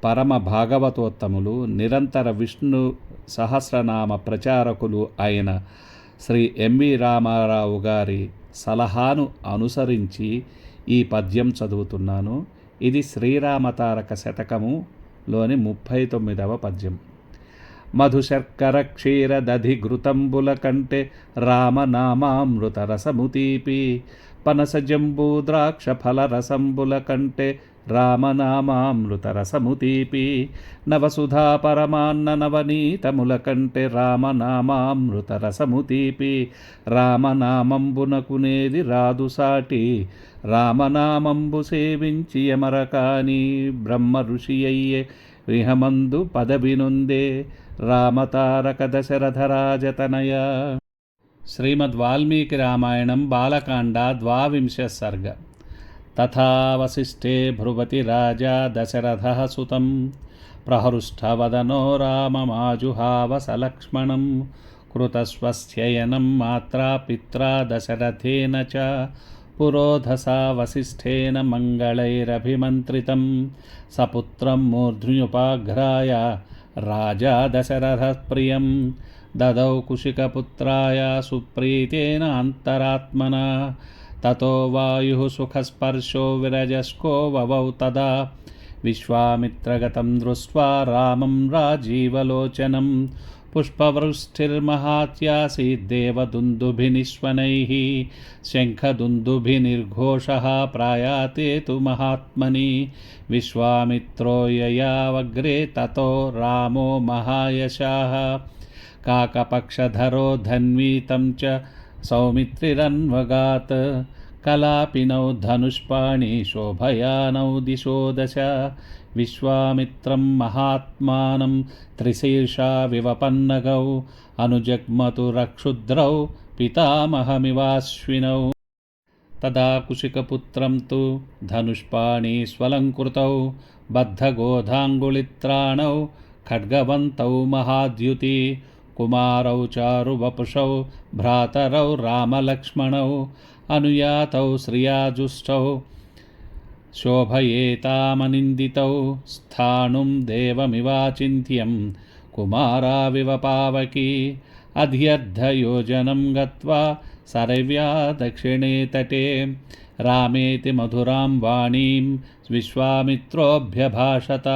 పరమ భాగవతోత్తములు, నిరంతర విష్ణు సహస్రనామ ప్రచారకులు అయిన శ్రీ ఎంవి రామారావు గారి సలహాను అనుసరించి ఈ పద్యం చదువుతున్నాను. ఇది శ్రీరామతారక శతకములోని 39వ పద్యం. మధుశర్కర క్షీర దధి ఘృతంబుల కంటే రామనామామృత రసముతీపి, పనస జంబూ ద్రాక్ష ఫల రసంబుల కంటే రామనామామృత రసముతీపి, నవసుధా పరమాన్న నవనీతముల కంటే రామనామామృత రసముతీపి, రామనామంబునకునేది రాదు సాటి, రామనామంబు సేవించి యమరకాని, బ్రహ్మ ఋషి అయ్యే విహమందు పదవినుందే, రామతారక దశరథరాజతనయ. శ్రీమద్ వాల్మీకి రామాయణం బాలకాండ 22వ సర్గ. తథా వసిష్ఠే భ్రువతి రాజా దశరథః సుతం, ప్రహృష్టవదనో రామమాజుహావ సలక్ష్మణం, కృతస్వస్యయనం మాత్రా పిత్రా దశరథేన చ, పురోధసా వసిష్ఠేన మంగళైరభిమంత్రితం, సపుత్రం మూర్ధ్న్యుపాఘ్రాయ రాజా దశరథః ప్రియం, దదౌ కుశికపుత్రాయ సుప్రీతేన అంతరాత్మనా, తతో వాయుః సుఖస్పర్శో విరజస్కో వవౌ తదా, విశ్వామిత్రగతం దృష్ట్వా రామం రాజీవలోచనం, పుష్పవృష్టిర్మహాత్యాసీద్దేవదుందుభినిశ్వనైః, శంఖదుందుభినిర్ఘోషः ప్రాయాతే తు మహాత్మని, విశ్వామిత్రో యయావగ్రే తతో రామో మహాయశాః, కాకపక్షధరో ధన్వీ తం చ సౌమిత్రిరన్వగాత్, కలాపినౌ ధనుష్పాణి శోభయానౌ దిశో దశ, విశ్వామిత్రం మహాత్మానం త్రిశీర్షా వివపన్నగౌ, అనుజగ్మతు రక్షుద్రౌ పితామహమివాశ్వినౌ, తదా కుశికపుత్రం తు ధనుష్పాణి స్వలంకృతౌ, బద్ధగోధాంగుళిత్రాణౌ ఖడ్గవంతౌ మహాద్యుతి, కుమారౌ చారువపుషౌ భ్రాతరౌ రామలక్ష్మణౌ, అనుయాతౌ శ్రియాజుష్టౌ శోభయేతామనిందితౌ, స్థాణుం దేవమివాచింత్యం కుమారావివ పావకి, అధ్యర్థయోజనం గత్వా సరవ్యా దక్షిణే తటే, రామేతి మధురాం వాణీం విశ్వామిత్రోభ్యభాషత,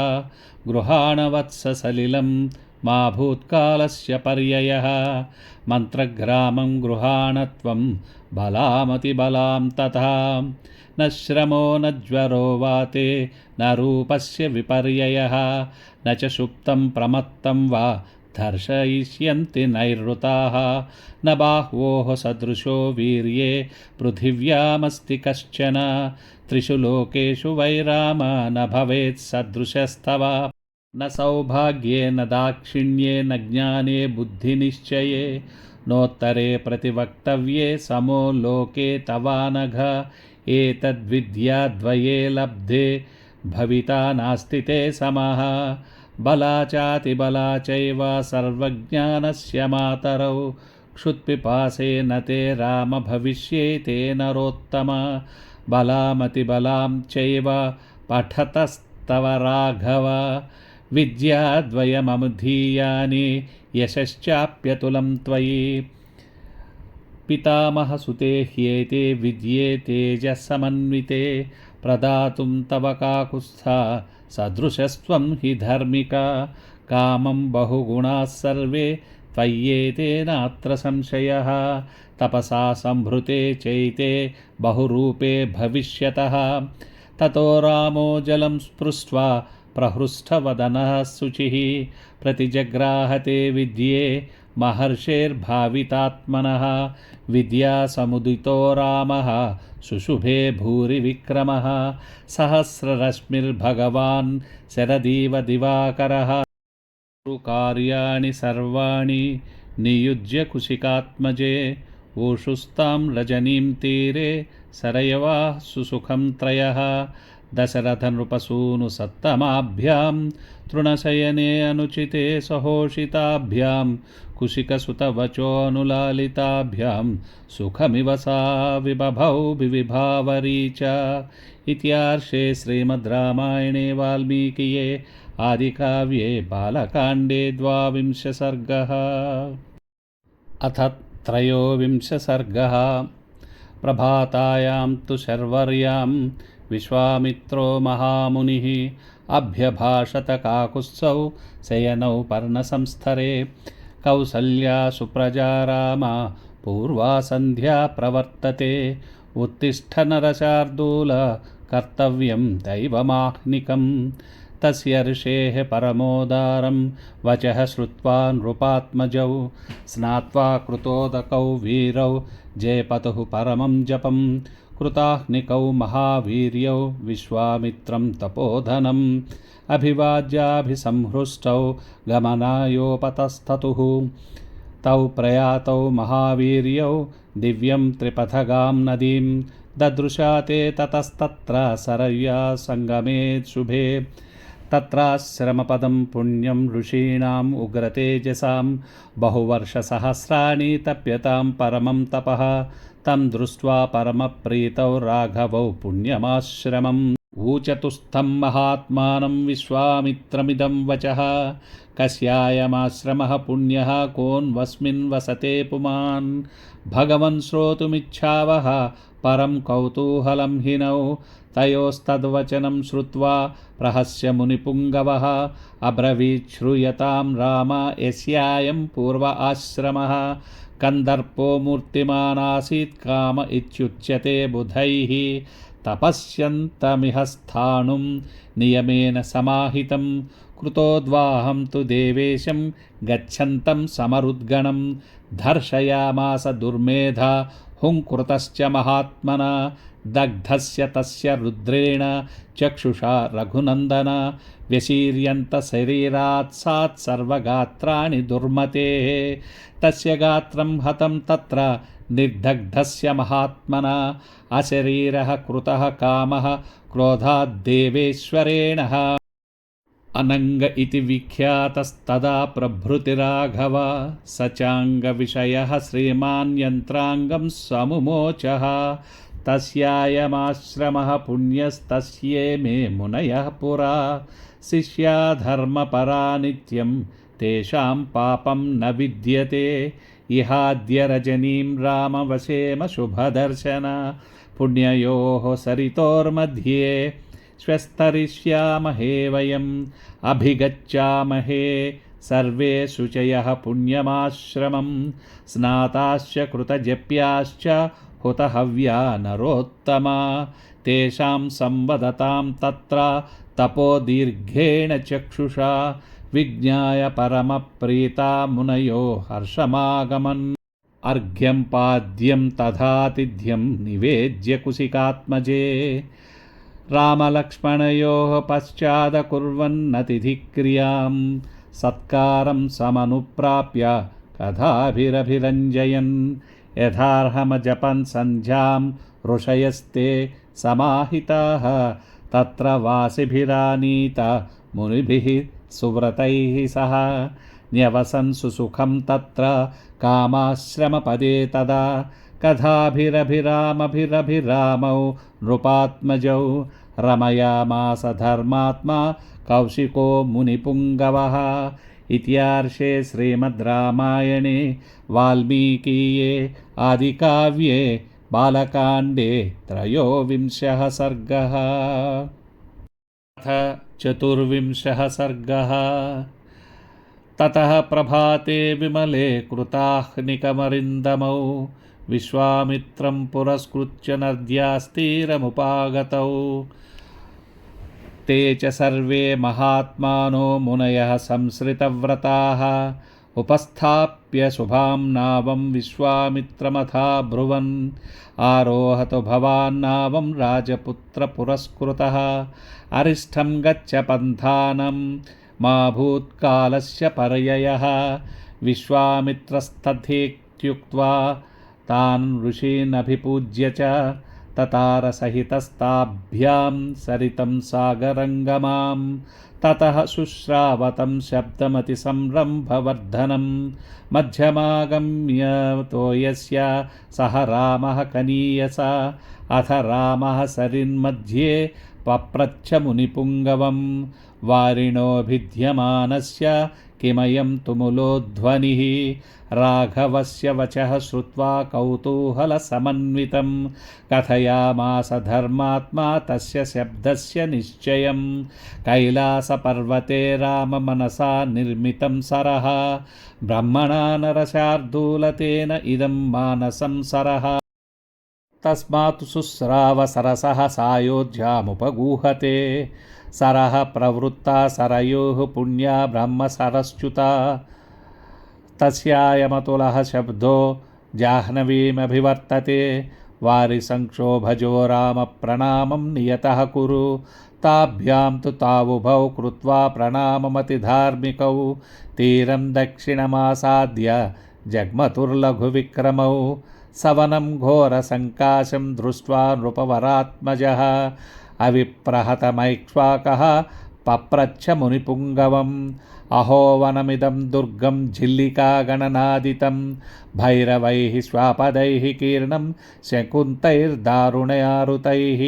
గృహాణ వత్స సలిలం మా భూత్కాలస్య పర్యయః, మంత్రగ్రామం గృహాణ త్వం బలామతిబలాం తథా, న శ్రమో న జ్వరో వాతే న రూపస్య విపర్యయః, న చ సుప్తం ప్రమత్తం వా దర్శయిష్యంతి నైర్వృతాః, న బాహ్వోః సదృశో వీర్యే పృథివ్యామస్తి కశ్చన, త్రిషు లోకేషు వై రామ న భవేత్ సదృశస్తవ, న సౌభాగ్యే న దాక్షిణ్యే న జ్ఞానే బుద్ధినిశ్చయే, నోత్తరే ప్రతివక్తవ్యే సమో లోకే తవానఘ, ఏతద్విద్యాద్వయే లబ్ధే భవితా నాస్తి తే సమః, బలాచాతిబలా చైవ సర్వజ్ఞానస్య మాతరౌ, క్షుత్పిపాసేన తే రామ భవిష్యేతే నరోత్తమ, బలామతిబలాం చైవ పఠతస్తవ రాఘవ, విద్యాద్వయమధీయాని యశశ్చాప్యతులం త్వయి, పితామహసుతే హ్యేతే విద్యే తేజస్సమన్వితే, ప్రదాతుం తవ కాకుత్స్థా సదృశస్త్వం హి ధర్మికా, కామం బహుగుణాः సర్వే త్వయ్యేతేనాత్ర సంశయः, తపసా సంభృతే చైతే బహురూపే భవిష్యతః, తతో రామో జలం స్పృష్ట్వా ప్రహృష్టవదనः శుచిః, ప్రతిజగ్రాహతే విద్యే మహర్షేర్భావితాత్మనः, విద్యాసముదితో రామः శుశుభే భూరి విక్రమः, సహస్రరశ్మిర్భగవాన్ శరదీవ దివాకరः, కార్యాణి సర్వాణి నియుజ్య కుశికాత్మజే, ఊషుస్తాం రజనీం తీరే సరయవా సుసుఖం త్రయః, दशरथनृपसूनुसत्तमाभ्यां तृणशयने अनुचिते सहोषिताभ्यां कुशिकसुतवचोऽनुलालिताभ्यां सुखमिव सा विबभौ विविभावरी च। इत्यार्षे श्रीमद् रामायणे वाल्मीकिये आदिकाव्ये बालकाण्डे 12 सर्गः। अथ 13 सर्गः। प्रभातायां तु शर्वर्यां विश्वामित्रो महामुनिः अभ्यभाषत काकुत्स्थौ शयनौ पर्णसंस्थरे। कौसल्या सुप्रजा रामा पूर्वा सन्ध्या प्रवर्तते। उत्तिष्ठ नरशार्दूल कर्तव्यं दैवमाह्निकं। तस्य ऋषेः परमोदारं वचः श्रुत्वा नृपात्मजौ स्नात्वा कृतोदकौ वीरौ जयपतुः परमं जपं। कृताह्निकौ महावीर्यौ विश्वामित्रं तपोधनम् अभिवाज्याभिसंहृष्टौ गमनायोपतस्ततुः। तौ प्रयातौ महावीर्यौ दिव्यं त्रिपथगां नदीं ददृशा ते ततस्तत्र सरय्या संगमे शुभे। तत्राश्रमपदं पुण्यं ऋषीणाम् उग्रतेजसां बहुवर्षसहस्राणि तप्यतां परमं तपः। तं दृष्ट्वा परमप्रीतौ राघवौ पुण्यमाश्रमम् ऊचतुस्थं महात्मानं विश्वामित्रमिदं वचः। कस्यायमाश्रमः पुण्यः कोऽन्वस्मिन् वसते पुमान्। भगवन् श्रोतुमिच्छावः परं कौतूहलं हिनौ। तयोस्तद्वचनं श्रुत्वा प्रहस्य मुनिपुङ्गवः अब्रवीत् श्रूयतां राम यस्यायं पूर्व आश्रमः। कन्दर्पो मूर्तिमानासीत् काम इत्युच्यते बुधैः। तपस्यन्तमिह स्थाणुं नियमेन समाहितं। कृतोद्वाहं तु देवेशं गच्छन्तं समरुद्गणं। दर्शयामास दुर्मेधा हुङ्कृतश्च महात्मना। दग्धस्य तस्य रुद्रेण चक्षुषा रघुनन्दन। व्यशीर्यन्त शरीरात्सात् सर्वगात्राणि दुर्मतेः। तस्य गात्रं हतं तत्र निर्दग्धस्य महात्मना। अशरीरः कृतः कामः क्रोधाद्देवेश्वरेण। अनङ्ग इति विख्यातस्तदा प्रभृतिराघव। स चाङ्गविषयः श्रीमान् यन्त्राङ्गं समुमोचः। तस्यायमाश्रमः पुण्यस्तस्ये मे मुनयः पुरा। शिष्या धर्मपरा नित्यं तेषां पापं न विद्यते। इहाद्य रजनीं रामवशेम शुभदर्शन। पुण्ययोः सरितोर्मध्ये श्वस्तरिष्यामहे वयम्। अभिगच्छामहे सर्वे शुचयः पुण्यमाश्रमं। स्नाताश्च कृतजप्याश्च हुतहव्या नरोत्तमा। तेषां संवदतां तत्र तपो दीर्घेण चक्षुषा। विज्ञाय परमप्रीता मुनयो हर्षमागमन्। अर्घ्यं पाद्यं तथातिथ्यं निवेद्य कुशिकात्मजे। रामलक्ष्मणयोः पश्चादकुर्वन्नतिथिक्रियां। सत्कारं समनुप्राप्य कथाभिरभिरञ्जयन्। यथार्हमजपन् सन्ध्यां ऋषयस्ते समाहिताः। तत्र वासिभिरानीता मुनिभिः सुव्रतैः सह। न्यवसन् सुसुखं तत्र कामाश्रमपदे तदा। कथाभिरभिरामभिरभिरामौ नृपात्मजौ। रमयामास धर्मात्मा कौशिको मुनिपुङ्गवः। इत्यार्षे श्रीमद् रामायणे वाल्मीकीये आदिकाव्ये बालकाण्डे 13 सर्गः। अथ 14 सर्गः। ततः प्रभाते विमले कृताह्निकमरिन्दमौ विश्वामित्रं पुरस्कृत्य नद्यास्तीरमुपागतौ। ते च सर्वे महात्मानो मुनयः संसृतव्रताः। उपस्थाप्य शुभां नावं विश्वामित्रमथाब्रुवन्। आरोहतु भवान् नावं राजपुत्रपुरस्कृतः। अरिष्ठं गच्छ पन्थानं मा भूत्कालस्य पर्ययः। विश्वामित्रस्तथेत्युक्त्वा तान् ऋषीनभिपूज्य च ततारसहितस्ताभ्यां सरितं सागरङ्गमां ततः शुश्रावतं शब्दमतिसंरम्भवर्धनं मध्यमागम्यतो यस्य सह रामः कनीयसा अथ रामः सरिन्मध्ये पप्रच्छ मुनिपुङ्गवं वारिणोऽभिध्यमानस्य किमयं तुमुलोध्वनिः राघवस्य वचः श्रुत्वा कौतूहलसमन्वितं कथयामास धर्मात्मा तस्य शब्दस्य निश्चयं कैलासपर्वते राममनसा निर्मितं सरः ब्रह्मणा नरशार्दूलतेन इदं मानसं सरः तस्मात् शुश्राव सरसः सायोध्यामुपगूहते सरः प्रवृत्ता सरयोः पुण्या ब्रह्मसरश्च्युता तस्यायमतुलः शब्दो जाह्नवीमभिवर्तते वारिसंक्षोभजो रामप्रणामं नियतः कुरु ताभ्यां तु तावुभौ कृत्वा प्रणाममतिधार्मिकौ तीरं दक्षिणमासाद्य जग्मतुर्लघुविक्रमौ सवनं घोरसङ्काशं दृष्ट्वा नृपवरात्मजः अविप्रहतमैक्ष्वाकः पप्रच्छ मुनिपुङ्गवम् अहो वनमिदं दुर्गं झिल्लिकागणनादितं भैरवैः स्वापदैः कीर्णं शकुन्तैर्दारुणयारुतैः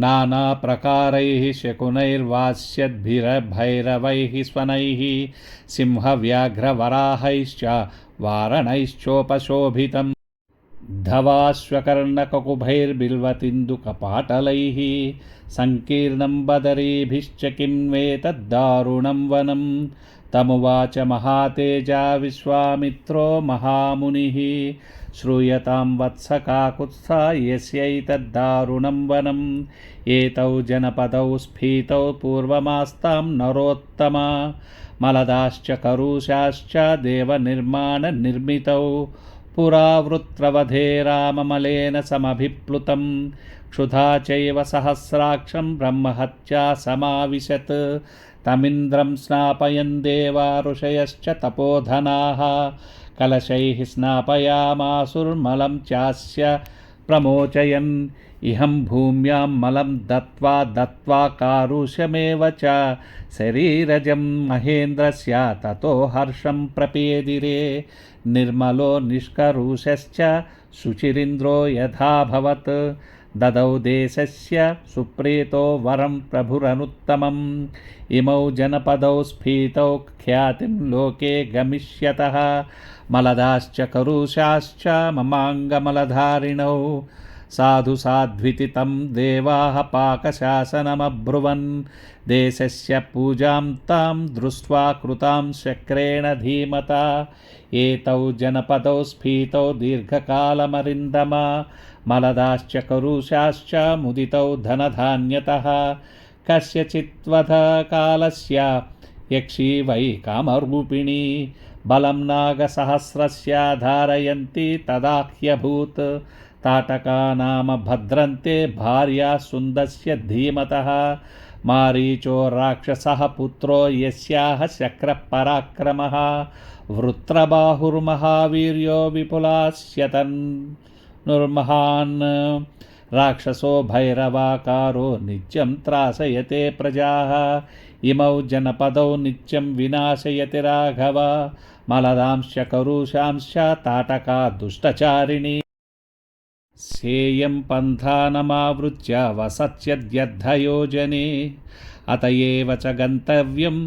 नानाप्रकारैः शकुनैर्वास्यद्भिरभैरवैः स्वनैः सिंहव्याघ्रवराहैश्च वारणैश्चोपशोभितं धवाश्वकर्णककुभैर्बिल्वतिन्दुकपाटलैः सङ्कीर्णं बदरीभिश्च किन्वेतद्दारुणं वनं तमुवाच महातेजा विश्वामित्रो महामुनिः श्रूयतां वत्सकाकुत्स्था यस्यैतद्दारुणं वनम् एतौ जनपदौ स्फीतौ पूर्वमास्तां नरोत्तमा मलदाश्च करुषाश्च देवनिर्माणनिर्मितौ पुरावृत्रवधे राममलेन समभिप्लुतं क्षुधा चैव सहस्राक्षं ब्रह्महत्या समाविशत् तमिन्द्रं स्नापयन् देवा ऋषयश्च तपोधनाः कलशैः स्नापयामासुर्मलं चास्य प्रमोचयन् इहं भूम्यां मलं दत्त्वा दत्त्वा कारुष्यमेव च शरीरजं महेन्द्रस्य ततो हर्षं प्रपेदिरे निर्मलो निष्करुषश्च शुचिरिन्द्रो यथाभवत् ददौ देशस्य सुप्रीतो वरं प्रभुरनुत्तमम् इमौ जनपदौ स्फीतौ ख्यातिं लोके गमिष्यतः मलदाश्च करुषाश्च ममाङ्गमलधारिणौ साधु साध्विति तं देवाः पाकशासनमब्रुवन् देशस्य पूजां तां दृष्ट्वा कृतां शक्रेण धीमता एतौ जनपदौ स्फीतौ दीर्घकालमरिन्दमा मलदाश्च करुषाश्च मुदितौ धनधान्यतः कस्यचिद्वधकालस्य यक्षी वै कामरूपिणी बलं नागसहस्रस्य धारयन्ती तदाह्यभूत् ताटका नाम भद्रन्ते भार्या सुन्दस्य धीमतः मारीचो राक्षसः पुत्रो यस्याः शक्रपराक्रमः वृत्रबाहुर्महावीर्यो विपुलास्यतन्नुर्महान् राक्षसो भैरवाकारो नित्यं त्रासयते प्रजाः इमौ जनपदौ नित्यं विनाशयति राघव मलदांश्च करुषांश्च ताटका दुष्टचारिणी सेयं पन्थानमावृत्य वसत्यद्यद्धयोजने अत एव च गन्तव्यं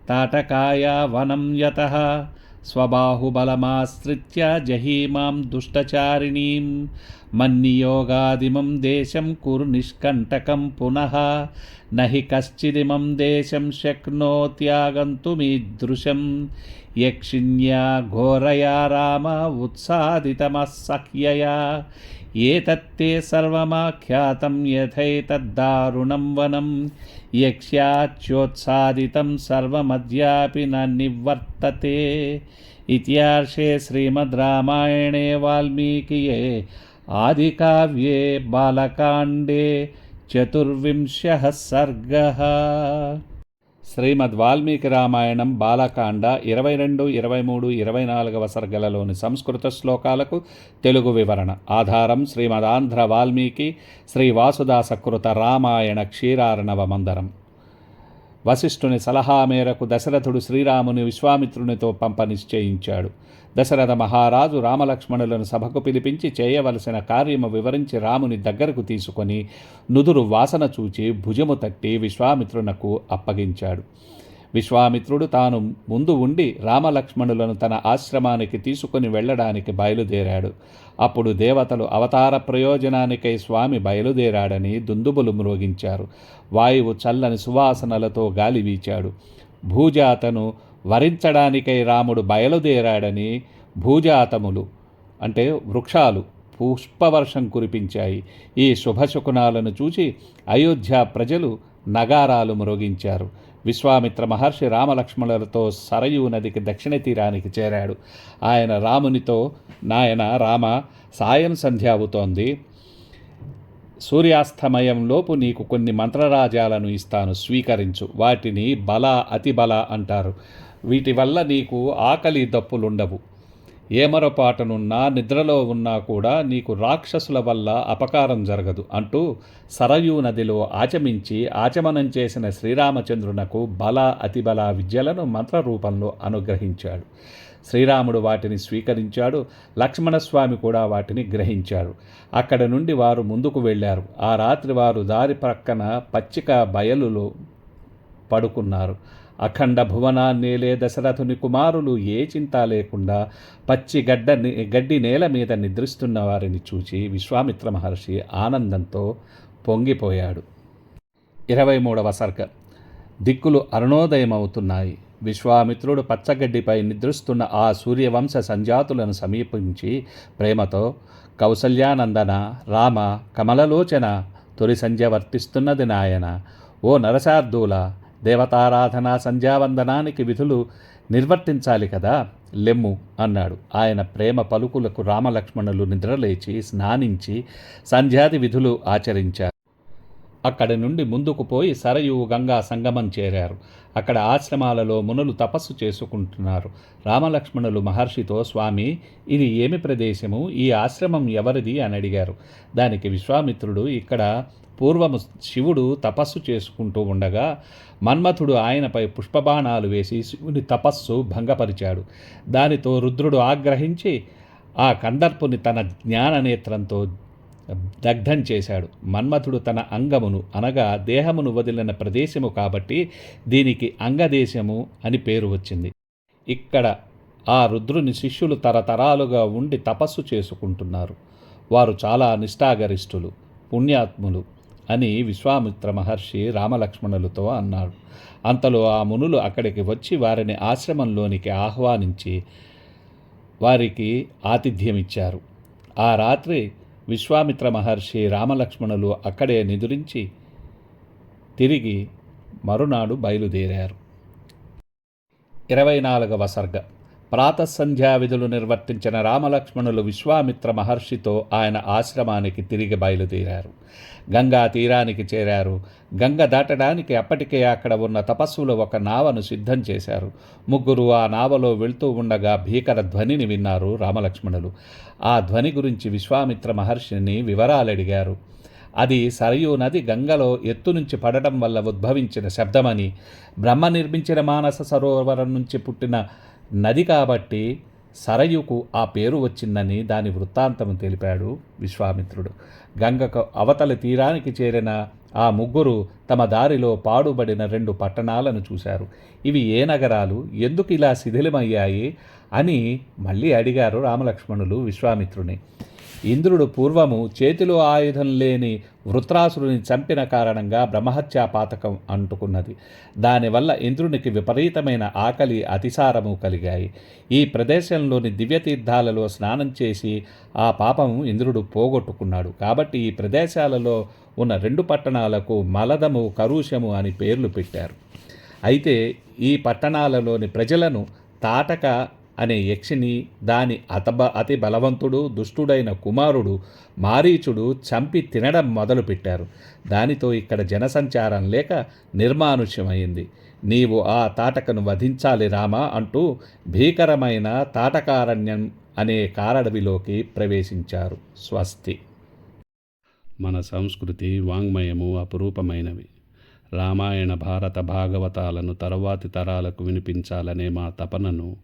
ताटकाया वनं यतः स्वबाहुबलमाश्रित्य जहीमां दुष्टचारिणीं मन्नियोगादिमं देशं कुरु निष्कण्टकं पुनः न हि कश्चिदिमं देशं शक्नोत्यागन्तुमीदृशं यक्षिण्या घोरया राम उत्सादितमसह्यया एतत्ते सर्वमाख्यातं यथैतद्दारुणं वनं यक्ष्याच्योत्सादितं सर्वमद्यापि न निवर्तते इत्यार्षे श्रीमद् रामायणे वाल्मीकिये आदिकाव्ये बालकाण्डे 24 सर्गः। శ్రీమద్ వాల్మీకి రామాయణం బాలకాండ 22, 23, 24వ సర్గలలోని సంస్కృత శ్లోకాలకు తెలుగు వివరణ. ఆధారం శ్రీమద్ ఆంధ్ర వాల్మీకి శ్రీ వాసుదాసకృత రామాయణ క్షీరార్ణవ మందరం. వశిష్ఠుని సలహా మేరకు దశరథుడు శ్రీరాముని విశ్వామిత్రునితో పంప నిశ్చయించాడు. దశరథ మహారాజు రామలక్ష్మణులను సభకు పిలిపించి చేయవలసిన కార్యము వివరించి రాముని దగ్గరకు తీసుకొని నుదురు వాసన చూచి భుజము తట్టి విశ్వామిత్రునకు అప్పగించాడు. విశ్వామిత్రుడు తాను ముందు ఉండి రామలక్ష్మణులను తన ఆశ్రమానికి తీసుకుని వెళ్ళడానికి బయలుదేరాడు. అప్పుడు దేవతలు అవతార ప్రయోజనానికై స్వామి బయలుదేరాడని దుందుబులు మ్రోగించారు. వాయువు చల్లని సువాసనలతో గాలి వీచాడు. భూజాతను వరించడానికై రాముడు బయలుదేరాడని భూజాతములు అంటే వృక్షాలు పుష్పవర్షం కురిపించాయి. ఈ శుభశకునాలను చూసి అయోధ్య ప్రజలు నగారాలు మ్రోగించారు. విశ్వామిత్ర మహర్షి రామలక్ష్మణులతో సరయూ నదికి దక్షిణ తీరానికి చేరాడు. ఆయన రామునితో, నాయన రామ, సాయం సంధ్య అవుతోంది. సూర్యాస్తమయంలోపు నీకు కొన్ని మంత్రరాజాలను ఇస్తాను, స్వీకరించు. వాటిని బల, అతిబల అంటారు. వీటి వల్ల నీకు ఆకలి దప్పులుండవు. ఏమరపాటునున్నా నిద్రలో ఉన్నా కూడా నీకు రాక్షసుల వల్ల అపకారం జరగదు అంటూ సరయూ నదిలో ఆచమనం చేసిన శ్రీరామచంద్రునకు బల, అతిబల విద్యలను మంత్రరూపంలో అనుగ్రహించాడు. శ్రీరాముడు వాటిని స్వీకరించాడు. లక్ష్మణస్వామి కూడా వాటిని గ్రహించాడు. అక్కడ నుండి వారు ముందుకు వెళ్ళారు. ఆ రాత్రి వారు దారి ప్రక్కన పచ్చిక బయలులో పడుకున్నారు. అఖండ భువనాన్నేలే దశరథుని కుమారులు ఏ చింత లేకుండా పచ్చి గడ్డి నేల మీద నిద్రిస్తున్న వారిని చూచి విశ్వామిత్ర మహర్షి ఆనందంతో పొంగిపోయాడు. 23వ సర్గ. దిక్కులు అరుణోదయమవుతున్నాయి. విశ్వామిత్రుడు పచ్చగడ్డిపై నిద్రిస్తున్న ఆ సూర్యవంశ సంజాతులను సమీపించి ప్రేమతో, కౌసల్యానందన, రామ, కమలలోచన, తొలి సంధ్య వర్తిస్తున్నది నాయన. ఓ నరశార్దూల, దేవతారాధన సంధ్యావందనానికి విధులు నిర్వర్తించాలి కదా, లెమ్ము అన్నాడు. ఆయన ప్రేమ పలుకులకు రామలక్ష్మణులు నిద్రలేచి స్నానించి సంధ్యాది విధులు ఆచరించారు. అక్కడి నుండి ముందుకు పోయి సరయూ గంగా సంగమం చేరారు. అక్కడ ఆశ్రమాలలో మునులు తపస్సు చేసుకుంటున్నారు. రామలక్ష్మణులు మహర్షితో, స్వామి, ఇది ఏమి ప్రదేశము? ఈ ఆశ్రమం ఎవరిది అని అడిగారు. దానికి విశ్వామిత్రుడు, ఇక్కడ పూర్వము శివుడు తపస్సు చేసుకుంటూ ఉండగా మన్మథుడు ఆయనపై పుష్పబాణాలు వేసి శివుని తపస్సు భంగపరిచాడు. దానితో రుద్రుడు ఆగ్రహించి ఆ కందర్పుని తన జ్ఞాననేత్రంతో దగ్ధం చేశాడు. మన్మథుడు తన అంగమును అనగా దేహమును వదిలిన ప్రదేశము కాబట్టి దీనికి అంగదేశము అని పేరు వచ్చింది. ఇక్కడ ఆ రుద్రుని శిష్యులు తరతరాలుగా ఉండి తపస్సు చేసుకుంటున్నారు. వారు చాలా నిష్ఠాగరిష్ఠులు, పుణ్యాత్ములు అని విశ్వామిత్ర మహర్షి రామలక్ష్మణులతో అన్నాడు. అంతలో ఆ మునులు అక్కడికి వచ్చి వారిని ఆశ్రమంలోనికి ఆహ్వానించి వారికి ఆతిథ్యమిచ్చారు. ఆ రాత్రి విశ్వామిత్ర మహర్షి రామలక్ష్మణులు అక్కడే నిదురించి తిరిగి మరునాడు బయలుదేరారు. 24వ సర్గ. ప్రాతఃసంధ్యా విధులు నిర్వర్తించిన రామలక్ష్మణులు విశ్వామిత్ర మహర్షితో ఆయన ఆశ్రమానికి తిరిగి బయలుదేరారు. గంగా తీరానికి చేరారు. గంగ దాటడానికి అప్పటికే అక్కడ ఉన్న తపస్సులు ఒక నావను సిద్ధం చేశారు. ముగ్గురు ఆ నావలో వెళ్తూ ఉండగా భీకర ధ్వనిని విన్నారు రామలక్ష్మణులు. ఆ ధ్వని గురించి విశ్వామిత్ర మహర్షిని వివరాలడిగారు. అది సరయూ నది గంగలో ఎత్తు నుంచి పడటం వల్ల ఉద్భవించిన శబ్దమని, బ్రహ్మ నిర్మించిన మానస సరోవరం నుంచి పుట్టిన నది కాబట్టి సరయుకు ఆ పేరు వచ్చిందని దాని వృత్తాంతము తెలిపాడు విశ్వామిత్రుడు. గంగకు అవతలి తీరానికి చేరిన ఆ ముగ్గురు తమ దారిలో పాడుబడిన 2 పట్టణాలను చూశారు. ఇవి ఏ నగరాలు, ఎందుకు ఇలా శిథిలమయ్యాయి అని మళ్ళీ అడిగారు రామలక్ష్మణులు విశ్వామిత్రుని. ఇంద్రుడు పూర్వము చేతిలో ఆయుధం లేని వృత్రాసురుని చంపిన కారణంగా బ్రహ్మహత్యా పాతకం అంటుకున్నది. దానివల్ల ఇంద్రునికి విపరీతమైన ఆకలి, అతిసారము కలిగాయి. ఈ ప్రదేశంలోని దివ్యతీర్థాలలో స్నానం చేసి ఆ పాపము ఇంద్రుడు పోగొట్టుకున్నాడు. కాబట్టి ఈ ప్రదేశాలలో ఉన్న 2 పట్టణాలకు మలదము, కరుషము అని పేర్లు పెట్టారు. అయితే ఈ పట్టణాలలోని ప్రజలను తాటక అనే యక్షిని దాని అతి బలవంతుడు దుష్టుడైన కుమారుడు మారీచుడు చంపి తినడం మొదలుపెట్టారు. దానితో ఇక్కడ జనసంచారం లేక నిర్మానుష్యమైంది. నీవు ఆ తాటకను వధించాలి రామా అంటూ భీకరమైన తాటకారణ్యం అనే కారడవిలోకి ప్రవేశించారు. స్వస్తి. మన సంస్కృతి వాంగ్మయము అపురూపమైనవి. రామాయణ భారత భాగవతాలను తరువాతి తరాలకు వినిపించాలనే మా తపనను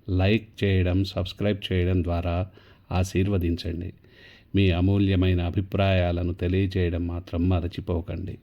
లైక్ చేయడం, సబ్స్క్రైబ్ చేయడం ద్వారా ఆశీర్వదించండి. మీ అమూల్యమైన అభిప్రాయాలను తెలియజేయడం మాత్రం మరచిపోకండి.